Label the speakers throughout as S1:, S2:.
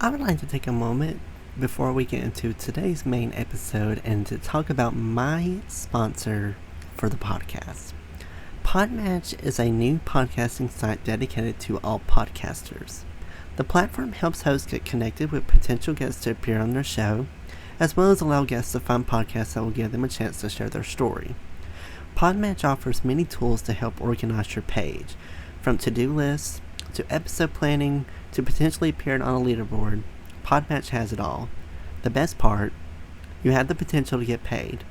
S1: I would like to take a moment before we get into today's main episode and to talk about my sponsor for the podcast. Podmatch is a new podcasting site dedicated to all podcasters. The platform helps hosts get connected with potential guests to appear on their show, as well as allow guests to find podcasts that will give them a chance to share their story. Podmatch offers many tools to help organize your page, from to-do lists to episode planning to potentially appearing on a leaderboard. Podmatch has it all. The best part, you have the potential to get paid.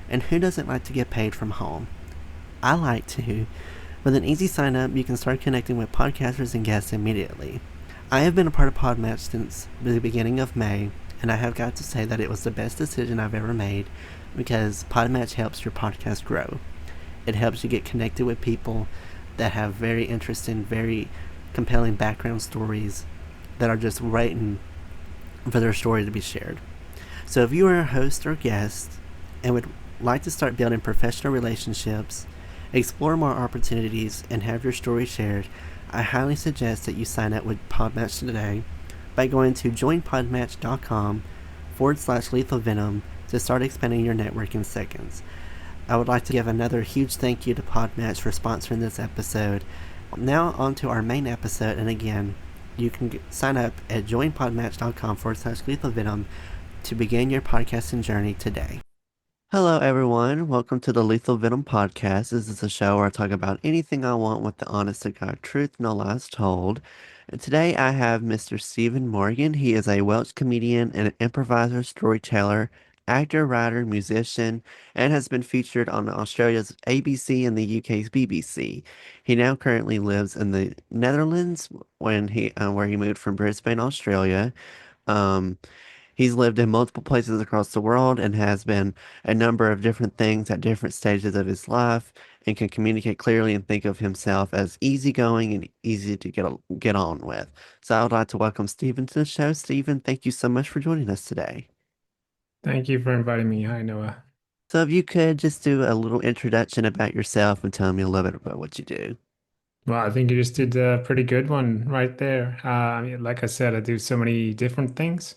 S1: And who doesn't like to get paid from home? I like to. With an easy sign up, you can start connecting with podcasters and guests immediately. I have been a part of Podmatch since the beginning of May, and I have got to say that it was the best decision I've ever made because Podmatch helps your podcast grow. It helps you get connected with people that have very interesting, very compelling background stories that are just waiting for their story to be shared. So if you are a host or guest and would like to start building professional relationships, explore more opportunities, and have your story shared, I highly suggest that you sign up with Podmatch today by going to joinpodmatch.com/lethal venom to start expanding your network in seconds. I would like to give another huge thank you to Podmatch for sponsoring this episode. Now on to our main episode, and again, you can sign up at joinpodmatch.com/lethal venom to begin your podcasting journey today. Hello everyone, welcome to the Lethal Venom podcast. This is a show where I talk about anything I want with the honest to God truth, no lies told. And today I have Mr. Stephen Morgan. He is a Welsh comedian and an improviser, storyteller, actor, writer, musician, and has been featured on Australia's ABC and the UK's BBC. He now currently lives in the Netherlands where he moved from Brisbane, Australia. Um, He's lived in multiple places across the world and has been a number of different things at different stages of his life and can communicate clearly and think of himself as easygoing and easy to get on with. So I would like to welcome Stephen to the show. Stephen, thank you so much for joining us today.
S2: Thank you for inviting me. Hi, Noah.
S1: So if you could just do a little introduction about yourself and tell me a little bit about what you do.
S2: Well, I think you just did a pretty good one right there. Like I said, I do so many different things.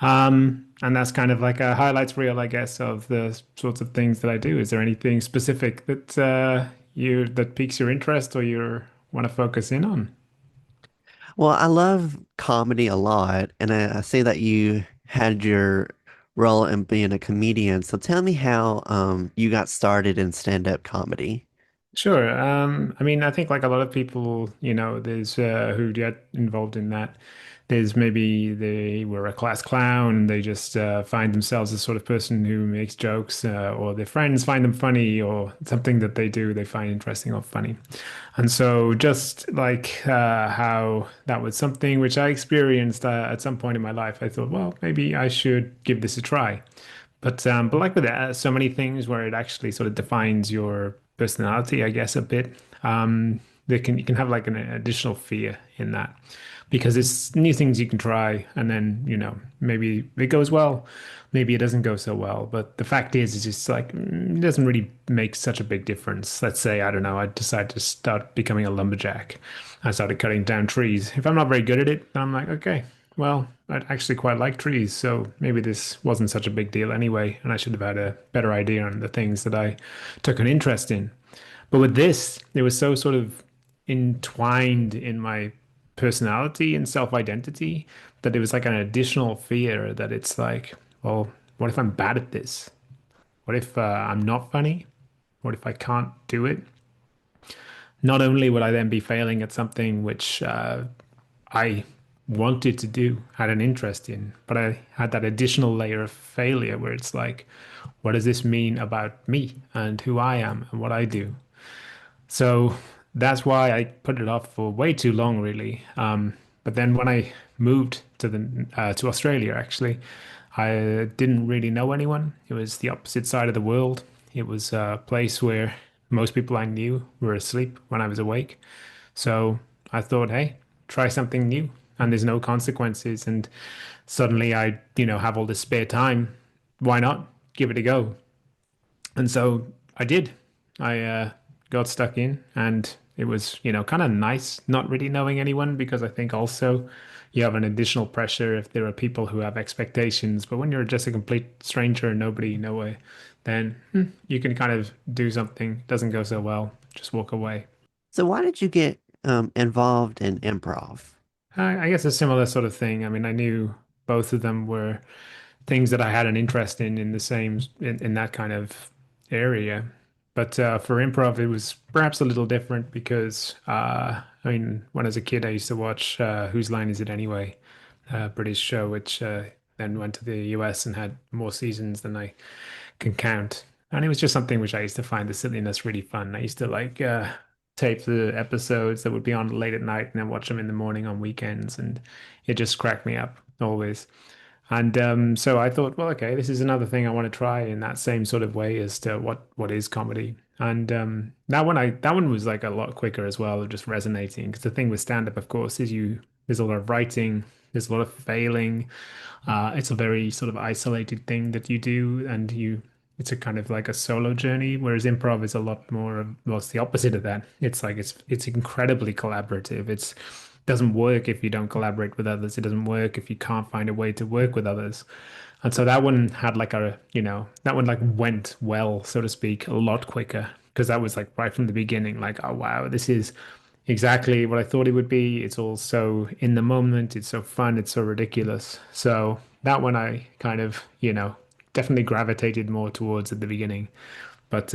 S2: And that's kind of like a highlights reel, I guess, of the sorts of things that I do. Is there anything specific that that piques your interest or you want to focus in on?
S1: Well, I love comedy a lot, and I see that you had your role in being a comedian. So tell me how you got started in stand-up comedy.
S2: Sure. I think like a lot of people, there's who get involved in that. There's maybe they were a class clown and they just find themselves the sort of person who makes jokes, or their friends find them funny, or something that they do they find interesting or funny. And so just like how that was something which I experienced at some point in my life, I thought, well, maybe I should give this a try. But like with so many things where it actually sort of defines your personality, I guess, a bit. You can have like an additional fear in that because it's new things you can try, and then maybe it goes well, maybe it doesn't go so well. But the fact is, it's just like it doesn't really make such a big difference. Let's say I don't know, I decide to start becoming a lumberjack. I started cutting down trees. If I'm not very good at it, then I'm like, okay, well, I actually quite like trees, so maybe this wasn't such a big deal anyway, and I should have had a better idea on the things that I took an interest in. But with this, it was so sort of entwined in my personality and self-identity that it was like an additional fear that it's like, well, what if I'm bad at this? What if I'm not funny? What if I can't do it? Not only would I then be failing at something which I wanted to do, had an interest in, but I had that additional layer of failure where it's like, what does this mean about me and who I am and what I do? So that's why I put it off for way too long, really. But then when I moved to Australia, actually, I didn't really know anyone. It was the opposite side of the world. It was a place where most people I knew were asleep when I was awake. So I thought, hey, try something new, and there's no consequences. And suddenly I, have all this spare time. Why not give it a go? And so I did. I got stuck in, and it was, kind of nice not really knowing anyone because I think also you have an additional pressure if there are people who have expectations. But when you're just a complete stranger and nobody, no way, then you can kind of do something, doesn't go so well, just walk away.
S1: So why did you get involved in improv?
S2: I guess a similar sort of thing. I mean, I knew both of them were things that I had an interest in the same in that kind of area. But for improv, it was perhaps a little different because I mean, when I was a kid, I used to watch Whose Line Is It Anyway, a British show, which then went to the US and had more seasons than I can count. And it was just something which I used to find the silliness really fun. I used to like tape the episodes that would be on late at night and then watch them in the morning on weekends, and it just cracked me up always. And so I thought, well, okay, this is another thing I want to try in that same sort of way as to what is comedy. And that one was like a lot quicker as well, of just resonating. Because the thing with stand-up, of course, is there's a lot of writing, there's a lot of failing. It's a very sort of isolated thing that you do, and it's a kind of like a solo journey. Whereas improv is a lot more of, well, it's the opposite of that. It's like it's incredibly collaborative. It's doesn't work if you don't collaborate with others. It doesn't work if you can't find a way to work with others. And so that one had like that one like went well, so to speak, a lot quicker because that was like right from the beginning, like, oh wow, this is exactly what I thought it would be. It's all so in the moment, it's so fun, it's so ridiculous. So that one I kind of, definitely gravitated more towards at the beginning. But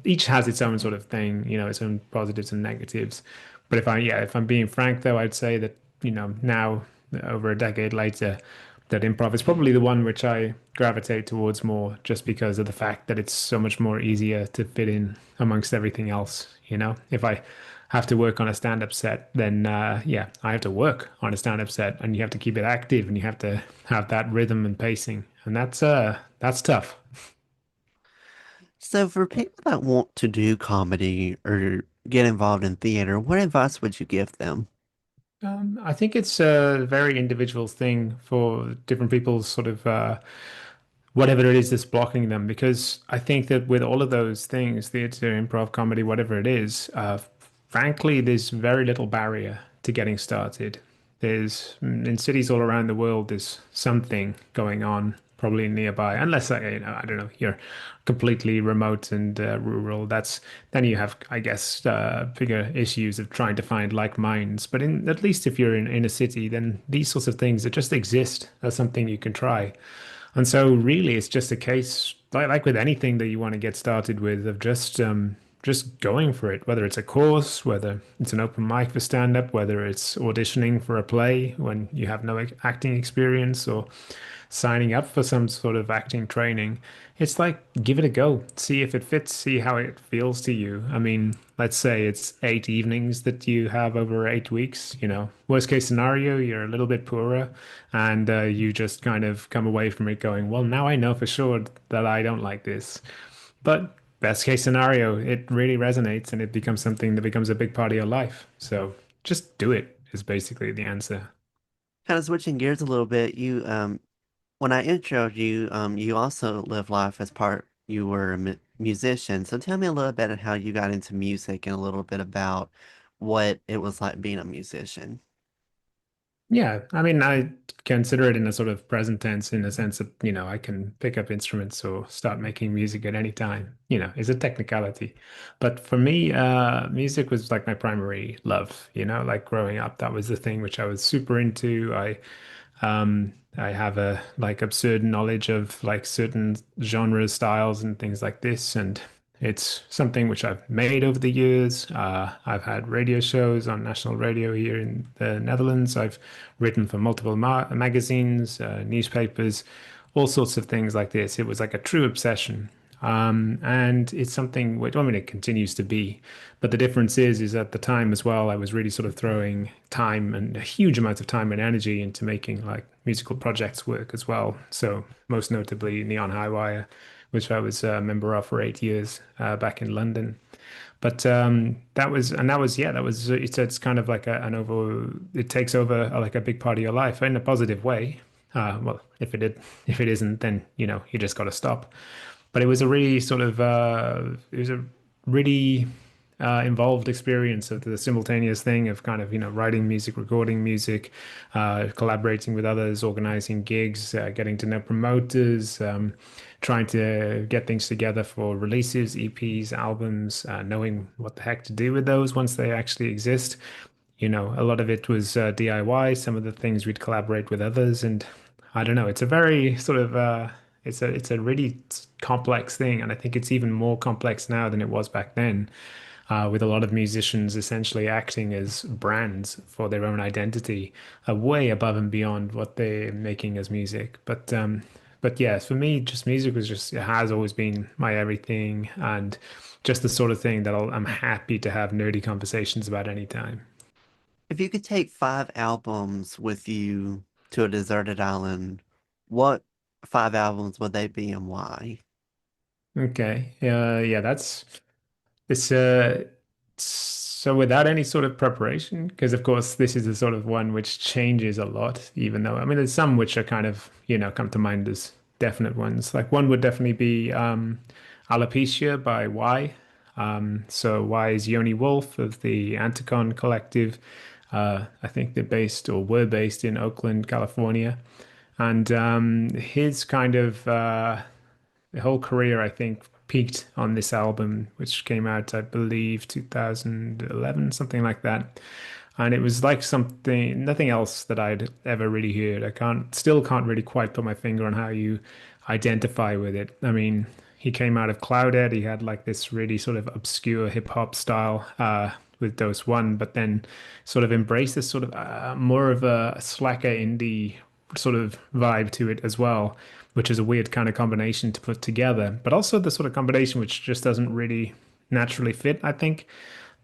S2: each has its own sort of thing, its own positives and negatives. But if I'm being frank though, I'd say that, now over a decade later, that improv is probably the one which I gravitate towards more just because of the fact that it's so much more easier to fit in amongst everything else, If I have to work on a stand-up set, then yeah, I have to work on a stand-up set and you have to keep it active and you have to have that rhythm and pacing. And that's tough.
S1: So for people that want to do comedy or get involved in theater, what advice would you give them?
S2: I think it's a very individual thing for different people's sort of whatever it is that's blocking them. Because I think that with all of those things, theater, improv, comedy, whatever it is, frankly, there's very little barrier to getting started. In cities all around the world, there's something going on, probably nearby, unless I don't know, you're completely remote and rural. Then you have, I guess, bigger issues of trying to find like minds. But at least if you're in a city, then these sorts of things that just exist are something you can try. And so really it's just a case like with anything that you want to get started with of just going for it, whether it's a course, whether it's an open mic for stand up, whether it's auditioning for a play when you have no acting experience or signing up for some sort of acting training. It's like give it a go, see if it fits, see how it feels to you. I mean, let's say it's 8 evenings that you have over 8 weeks, worst case scenario, you're a little bit poorer and you just kind of come away from it going, well, now I know for sure that I don't like this. But best case scenario, it really resonates and it becomes something that becomes a big part of your life. So just do it is basically the answer.
S1: Kind of switching gears a little bit, when I introed you, you also live life as part, you were a musician. So tell me a little bit of how you got into music and a little bit about what it was like being a musician.
S2: Yeah, I mean, I consider it in a sort of present tense in the sense that, I can pick up instruments or start making music at any time. It's a technicality. But for me, music was like my primary love, like growing up, that was the thing which I was super into. I have a like absurd knowledge of like certain genres, styles, and things like this, and it's something which I've made over the years. I've had radio shows on national radio here in the Netherlands. I've written for multiple magazines, newspapers, all sorts of things like this. It was like a true obsession. And it's something which, I mean, it continues to be. But the difference is at the time as well, I was really sort of throwing time and a huge amount of time and energy into making like musical projects work as well. So most notably Neon Highwire, which I was a member of for 8 years back in London. But yeah, it's kind of like it takes over like a big part of your life in a positive way. Well, if it isn't, then you just got to stop. But it was a really involved experience of the simultaneous thing of kind of, writing music, recording music, collaborating with others, organizing gigs, getting to know promoters, trying to get things together for releases, EPs, albums, knowing what the heck to do with those once they actually exist. A lot of it was DIY. Some of the things we'd collaborate with others, and I don't know. It's a very sort of it's a really complex thing, and I think it's even more complex now than it was back then. With a lot of musicians essentially acting as brands for their own identity, way above and beyond what they're making as music. But yes, for me, just music was just it has always been my everything, and just the sort of thing that I'm happy to have nerdy conversations about anytime.
S1: If you could take 5 albums with you to a deserted island, what 5 albums would they be and why?
S2: Okay. Yeah, that's it's so without any sort of preparation, because of course this is the sort of one which changes a lot, even though I mean there's some which are kind of, come to mind as definite ones. Like one would definitely be Alopecia by Y. So Y is Yoni Wolf of the Anticon Collective. I think they're based or were based in Oakland, California. And his kind of the whole career, I think, peaked on this album, which came out, I believe, 2011, something like that. And it was like something, nothing else that I'd ever really heard. Still can't really quite put my finger on how you identify with it. I mean, he came out of Cloudhead. He had like this really sort of obscure hip hop style with Dose One, but then sort of embraced this sort of more of a slacker indie sort of vibe to it as well, which is a weird kind of combination to put together, but also the sort of combination which just doesn't really naturally fit, I think.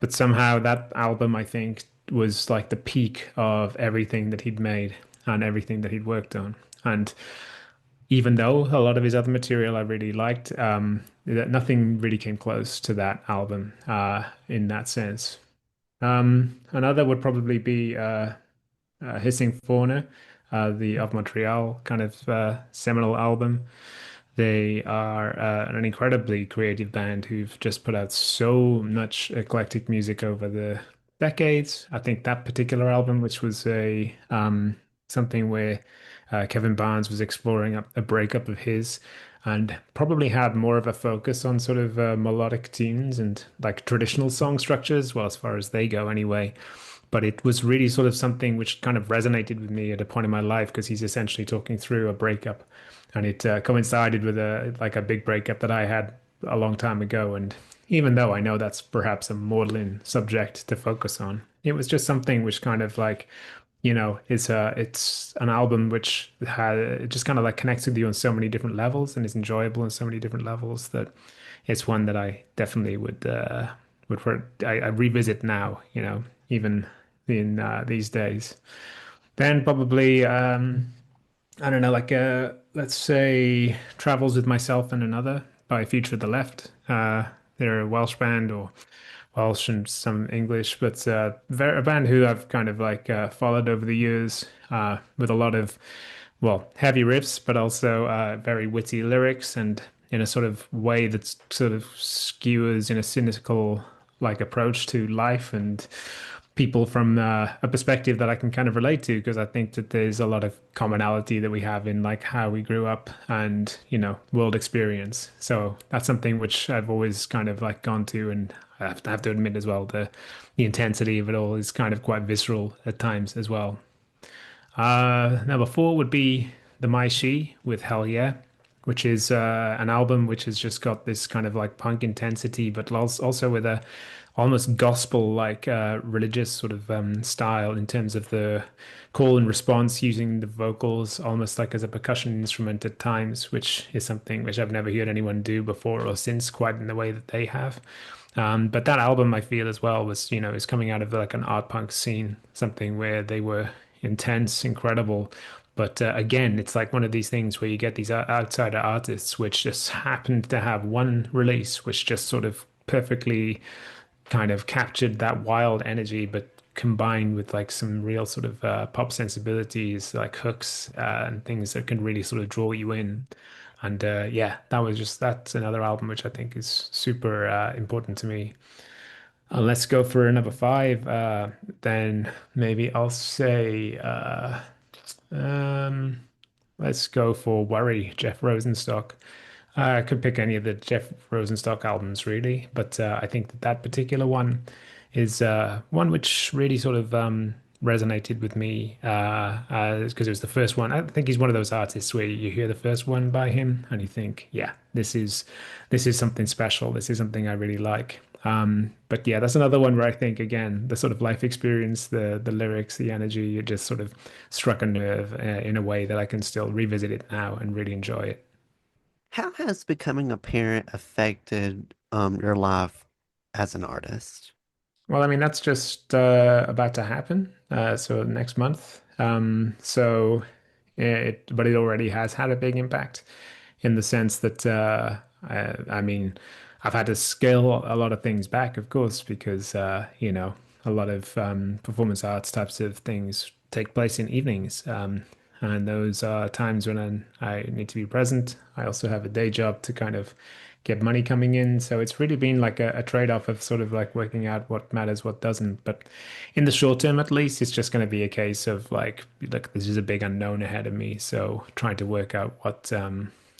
S2: But somehow that album, I think, was like the peak of everything that he'd made and everything that he'd worked on. And even though a lot of his other material I really liked, that nothing really came close to that album in that sense. Another would probably be Hissing Fauna, the of Montreal kind of seminal album. They are an incredibly creative band who've just put out so much eclectic music over the decades. I think that particular album, which was a something where Kevin Barnes was exploring a breakup of his, and probably had more of a focus on sort of melodic tunes and like traditional song structures, well, as far as they go anyway. But it was really sort of something which kind of resonated with me at a point in my life because he's essentially talking through a breakup, and it coincided with a big breakup that I had a long time ago. And even though I know that's perhaps a maudlin subject to focus on, it was just something which kind of like, it's an album which had it just kind of like connects with you on so many different levels and is enjoyable on so many different levels that it's one that I definitely I revisit now, even in these days. Then probably I don't know, like let's say Travels with Myself and Another by Future of the Left. They're a Welsh band or Welsh and some English, but a band who I've kind of like followed over the years with a lot of, well, heavy riffs, but also very witty lyrics and in a sort of way that sort of skewers in a cynical like approach to life and people from a perspective that I can kind of relate to because I think that there's a lot of commonality that we have in like how we grew up and world experience. So that's something which I've always kind of like gone to, and I have to admit as well the intensity of it all is kind of quite visceral at times as well. Number four would be the My She with Hell Yeah, which is an album which has just got this kind of like punk intensity, but also with a almost gospel like religious sort of style in terms of the call and response using the vocals almost like as a percussion instrument at times, which is something which I've never heard anyone do before or since quite in the way that they have. But that album, I feel as well, was, is coming out of like an art punk scene, something where they were intense, incredible. But again, it's like one of these things where you get these outsider artists which just happened to have one release, which just sort of perfectly kind of captured that wild energy, but combined with like some real sort of pop sensibilities, like hooks and things that can really sort of draw you in. And yeah, that's another album which I think is super important to me. Let's go for another five. Then maybe I'll say, um, let's go for Worry, Jeff Rosenstock. I could pick any of the Jeff Rosenstock albums, really, but I think that that particular one is one which really sort of resonated with me because it was the first one. I think he's one of those artists where you hear the first one by him and you think, yeah, this is something special. This is something I really like. But yeah, that's another one where I think again the sort of life experience, the lyrics, the energy, it just sort of struck a nerve in a way that I can still revisit it now and really enjoy it.
S1: How has becoming a parent affected your life as an artist?
S2: Well, I mean, that's just about to happen. So next month. But it already has had a big impact in the sense that, I mean, I've had to scale a lot of things back, of course, because, a lot of performance arts types of things take place in evenings. And those are times when I need to be present. I also have a day job to kind of get money coming in. So it's really been like a trade-off of sort of like working out what matters, what doesn't. But in the short term, at least, it's just going to be a case of like, look, this is a big unknown ahead of me. So trying to work out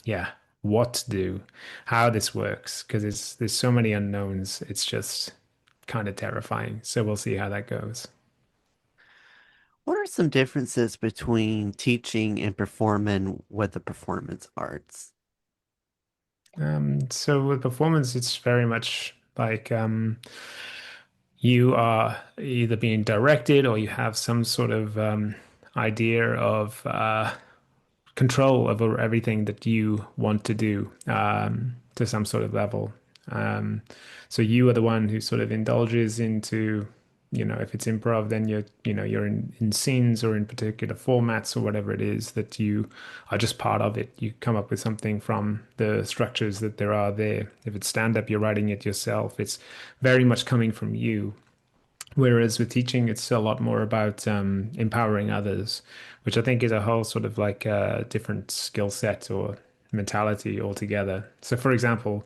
S2: yeah, what to do, how this works, because there's so many unknowns. It's just kind of terrifying. So we'll see how that goes.
S1: What are some differences between teaching and performing with the performance arts?
S2: So with performance, it's very much like you are either being directed or you have some sort of idea of control over everything that you want to do to some sort of level. Um, so you are the one who sort of indulges into, if it's improv, then you're in scenes or in particular formats or whatever it is that you are just part of it. You come up with something from the structures that there are there. If it's stand up, you're writing it yourself. It's very much coming from you. Whereas with teaching, it's a lot more about empowering others, which I think is a whole sort of like a different skill set or mentality altogether. So, for example,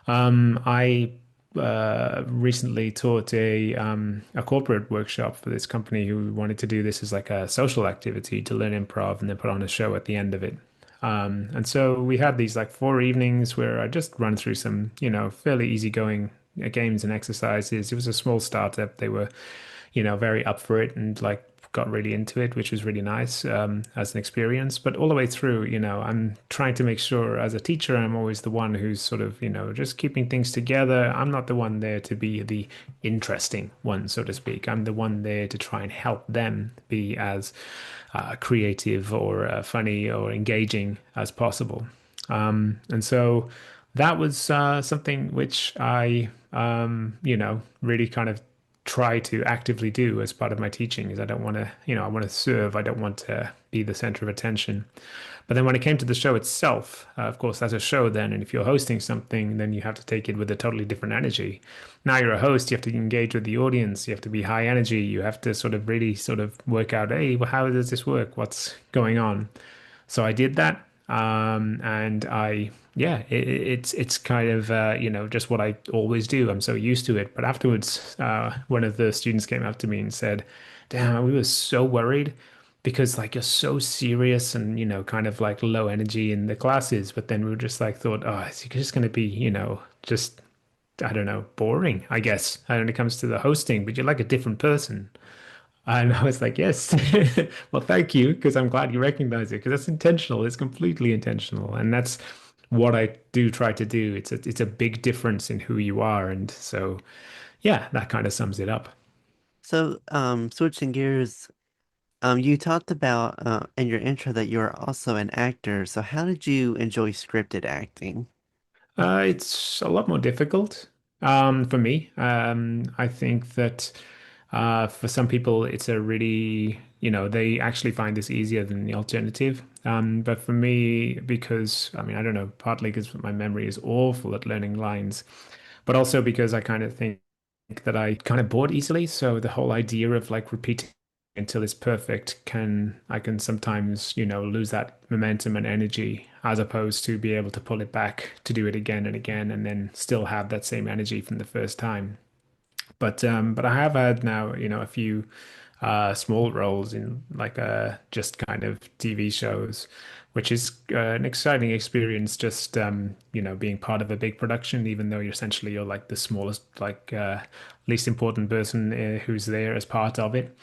S2: I recently taught a corporate workshop for this company who wanted to do this as like a social activity to learn improv and then put on a show at the end of it. And so we had these like 4 evenings where I just run through some, fairly easygoing games and exercises. It was a small startup. They were, very up for it and like got really into it, which was really nice as an experience. But all the way through, I'm trying to make sure as a teacher, I'm always the one who's sort of, just keeping things together. I'm not the one there to be the interesting one, so to speak. I'm the one there to try and help them be as creative or funny or engaging as possible. And so that was something which I, really kind of try to actively do as part of my teaching is I don't want to, I want to serve. I don't want to be the center of attention. But then when it came to the show itself, of course, that's a show then. And if you're hosting something, then you have to take it with a totally different energy. Now you're a host, you have to engage with the audience. You have to be high energy. You have to sort of really sort of work out, hey, well, how does this work? What's going on? So I did that. And yeah, it's kind of, just what I always do. I'm so used to it. But afterwards, one of the students came up to me and said, damn, we were so worried because like you're so serious and, kind of like low energy in the classes. But then we were just like thought, oh, it's just going to be, just, I don't know, boring, I guess, when it comes to the hosting, but you're like a different person. And I was like, yes, well, thank you, because I'm glad you recognize it, because that's intentional. It's completely intentional. And that's what I do try to do. It's a big difference in who you are. And so, yeah, that kind of sums it up.
S1: So, switching gears, you talked about in your intro that you are also an actor. So, how did you enjoy scripted acting?
S2: It's a lot more difficult for me. I think that for some people, it's a really, they actually find this easier than the alternative. But for me, because, I mean, I don't know, partly because my memory is awful at learning lines, but also because I kind of think that I kind of bored easily. So the whole idea of like repeating until it's perfect I can sometimes, lose that momentum and energy as opposed to be able to pull it back to do it again and again and then still have that same energy from the first time. But I have had now, a few small roles in like just kind of TV shows, which is an exciting experience. Just being part of a big production, even though you're like the smallest, like least important person who's there as part of it.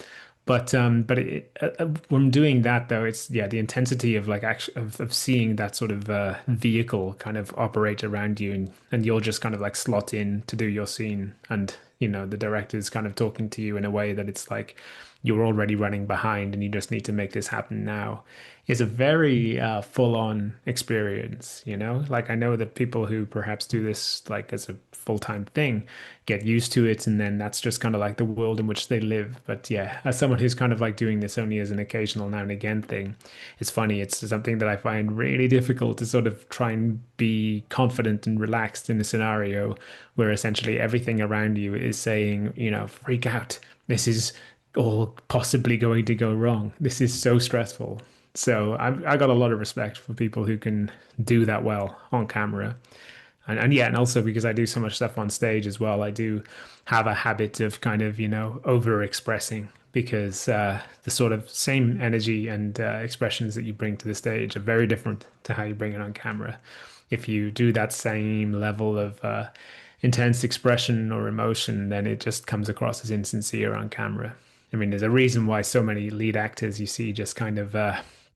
S2: When doing that though, it's yeah, the intensity of like action of seeing that sort of vehicle kind of operate around you, and you'll just kind of like slot in to do your scene, and the director's kind of talking to you in a way that it's like you're already running behind and you just need to make this happen now is a very full-on experience, Like I know that people who perhaps do this like as a full-time thing get used to it and then that's just kind of like the world in which they live. But yeah, as someone who's kind of like doing this only as an occasional now and again thing, it's funny. It's something that I find really difficult to sort of try and be confident and relaxed in a scenario where essentially everything around you is saying, freak out. This is all possibly going to go wrong. This is so stressful. So I got a lot of respect for people who can do that well on camera. And yeah, and also because I do so much stuff on stage as well, I do have a habit of kind of, over expressing because the sort of same energy and expressions that you bring to the stage are very different to how you bring it on camera. If you do that same level of intense expression or emotion, then it just comes across as insincere on camera. I mean, there's a reason why so many lead actors you see just kind of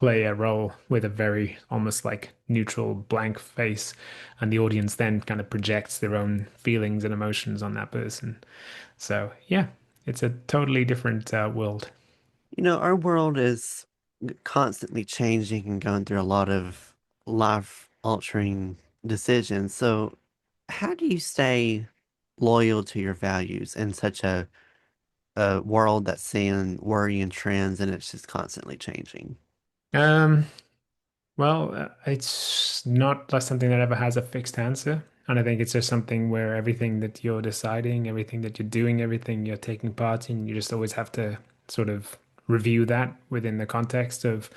S2: play a role with a very almost like neutral blank face, and the audience then kind of projects their own feelings and emotions on that person. So, yeah, it's a totally different world.
S1: Our world is constantly changing and going through a lot of life-altering decisions. So, how do you stay loyal to your values in such a world that's seeing worrying trends and it's just constantly changing?
S2: Um, it's not like something that ever has a fixed answer. And I think it's just something where everything that you're deciding, everything that you're doing, everything you're taking part in, you just always have to sort of review that within the context of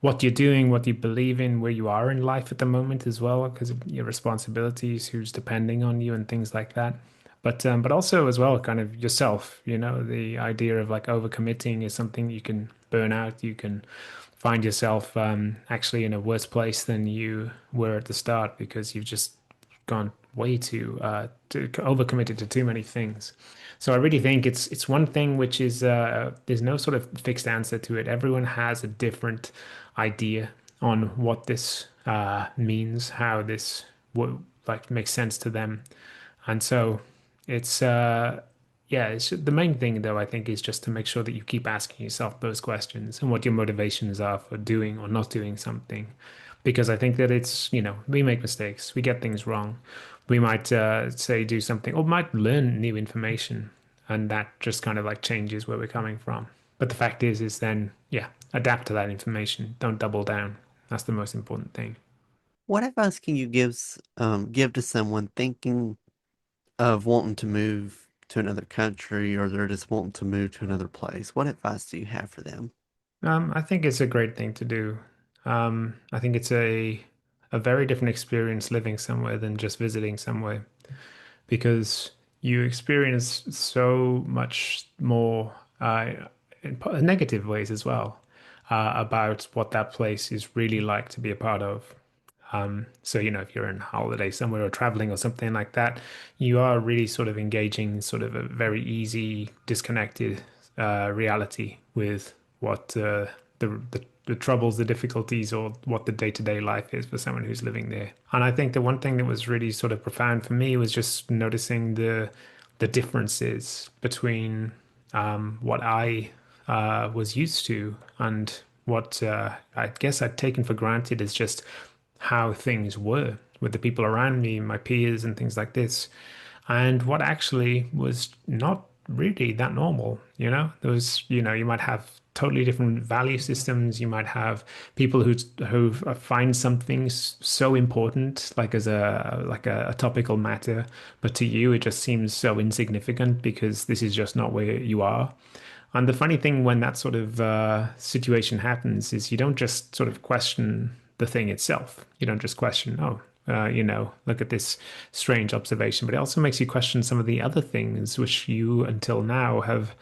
S2: what you're doing, what you believe in, where you are in life at the moment as well, because of your responsibilities, who's depending on you, and things like that. But also as well, kind of yourself, the idea of like overcommitting is something you can burn out. You can find yourself actually in a worse place than you were at the start because you've just gone way too overcommitted to too many things. So I really think it's one thing which is there's no sort of fixed answer to it. Everyone has a different idea on what this means, how this would like makes sense to them, and so it's yeah, it's the main thing though, I think, is just to make sure that you keep asking yourself those questions and what your motivations are for doing or not doing something. Because I think that it's, we make mistakes, we get things wrong. We might say do something or might learn new information, and that just kind of like changes where we're coming from. But the fact is then, yeah, adapt to that information. Don't double down. That's the most important thing.
S1: What advice can you give to someone thinking of wanting to move to another country or they're just wanting to move to another place? What advice do you have for them?
S2: I think it's a great thing to do. I think it's a very different experience living somewhere than just visiting somewhere because you experience so much more in negative ways as well about what that place is really like to be a part of. So, if you're on holiday somewhere or traveling or something like that, you are really sort of engaging sort of a very easy, disconnected reality with what the troubles, the difficulties, or what the day-to-day life is for someone who's living there. And I think the one thing that was really sort of profound for me was just noticing the differences between what I was used to and what I guess I'd taken for granted as just how things were with the people around me, my peers, and things like this, and what actually was not really that normal. There was, you might have totally different value systems. You might have people who find something so important, like as a topical matter, but to you it just seems so insignificant because this is just not where you are. And the funny thing when that sort of situation happens is you don't just sort of question the thing itself. You don't just question, oh, look at this strange observation, but it also makes you question some of the other things which you until now have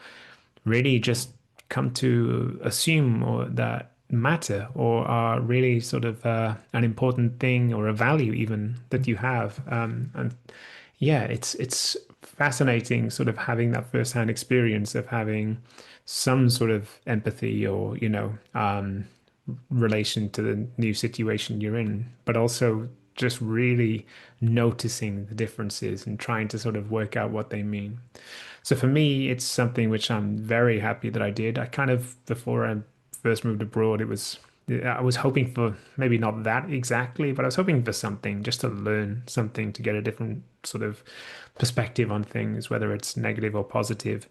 S2: really just come to assume or that matter or are really sort of an important thing or a value even that you have. And yeah, it's fascinating sort of having that first-hand experience of having some sort of empathy or, relation to the new situation you're in, but also just really noticing the differences and trying to sort of work out what they mean. So for me, it's something which I'm very happy that I did. I kind of, before I first moved abroad, I was hoping for maybe not that exactly, but I was hoping for something just to learn something to get a different sort of perspective on things, whether it's negative or positive.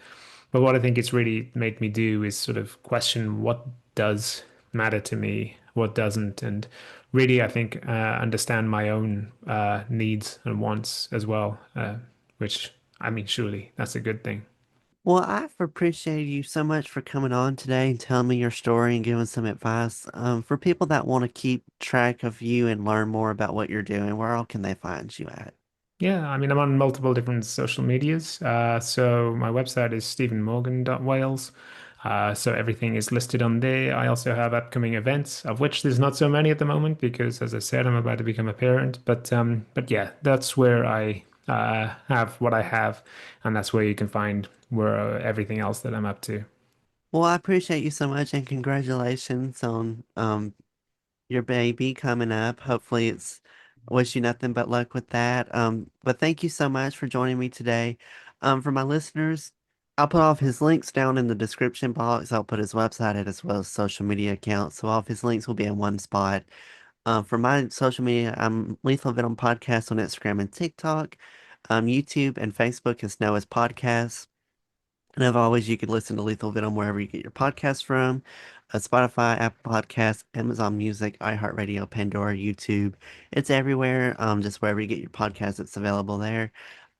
S2: But what I think it's really made me do is sort of question what does matter to me, what doesn't, and really, I think, understand my own needs and wants as well, which, I mean, surely that's a good thing.
S1: Well, I've appreciated you so much for coming on today and telling me your story and giving some advice. For people that want to keep track of you and learn more about what you're doing, where all can they find you at?
S2: Yeah, I mean, I'm on multiple different social medias. So my website is stephenmorgan.wales. So everything is listed on there. I also have upcoming events, of which there's not so many at the moment because, as I said, I'm about to become a parent. But yeah, that's where I have what I have, and that's where you can find where everything else that I'm up to.
S1: Well, I appreciate you so much and congratulations on your baby coming up. Hopefully it's wish you nothing but luck with that. But thank you so much for joining me today. For my listeners, I'll put all of his links down in the description box. I'll put his website at as well as social media accounts. So all of his links will be in one spot. For my social media, I'm Lethal Venom Podcast on Instagram and TikTok. YouTube and Facebook is Noah's Podcast. And as always, you can listen to Lethal Venom wherever you get your podcasts from. Spotify, Apple Podcasts, Amazon Music, iHeartRadio, Pandora, YouTube. It's everywhere. Just wherever you get your podcasts, it's available there.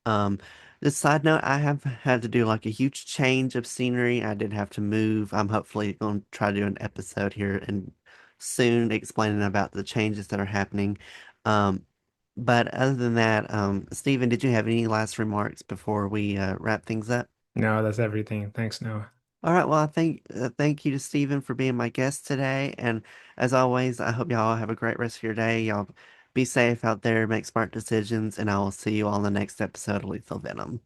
S1: Um, this side note, I have had to do like a huge change of scenery. I did have to move. I'm hopefully going to try to do an episode here and soon explaining about the changes that are happening. Um, but other than that, Stephen, did you have any last remarks before we wrap things up?
S2: No, that's everything. Thanks, Noah.
S1: All right. Well, I thank you to Stephen for being my guest today. And as always, I hope y'all have a great rest of your day. Y'all be safe out there, make smart decisions, and I will see you all in the next episode of Lethal Venom.